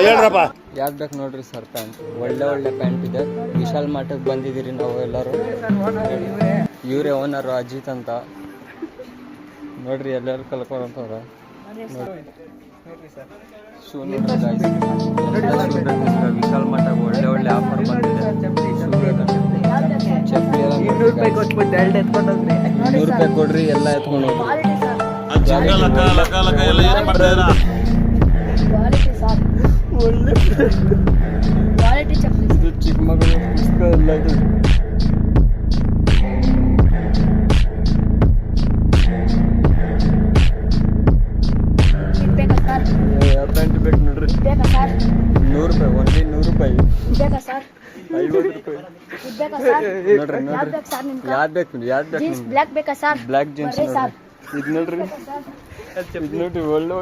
ಹೇಳ್ರಪ್ಪ. ಯಾವ್ದು ಬೇಕು ನೋಡ್ರಿ ಸರ್ ಪ್ಯಾಂಟ್, ಒಳ್ಳೆ ಪ್ಯಾಂಟ್ ಇದೆ. ವಿಶಾಲ್ ಮಾರ್ಟಿಗೆ ಬಂದಿದ್ದೀರಿ ನಾವು ಎಲ್ಲರೂ. ಇವರೇ ಓನರು ಅಜಿತ್ ಅಂತ ನೋಡ್ರಿ, ಎಲ್ಲರೂ ಕಲ್ಕೊಂತವ್ರ. ಶೂ ನೋಡ್ರಿ guys. ವಿಶಾಲ್ ಮಾರ್ಟಾಗ ಒಳ್ಳೆ ಆಫರ್ ಬಂದಿದೆ. ಚಪ್ಪಲಿ ಎಲ್ಲ ₹200 ಕೊಡ್ರಿ, ಎಲ್ಲ ಎತ್ಕೊಂಡು ಹೋಗ್ರಿ. ಇದು ಚಿಕ್ಕಮಗಳೂರು ಪುಸ್ತಕ ಎಲ್ಲ ಇದು. ಯಾವ ಪ್ಯಾಂಟ್ ಬೇಕು ನೋಡ್ರಿ, ₹100, ಓನ್ಲಿ ₹100, ₹50 ನೋಡ್ರಿ. ಯಾವ್ದು ಬೇಕು ಬ್ಲಾಕ್ ಬೇಕಾ ಸರ್? ಬ್ಲ್ಯಾಕ್ ಜೀನ್ಸ್ ನೋಡ್ರಿ. ಇದು ನೋಡ್ರಿ, ಒಳ್ಳೆ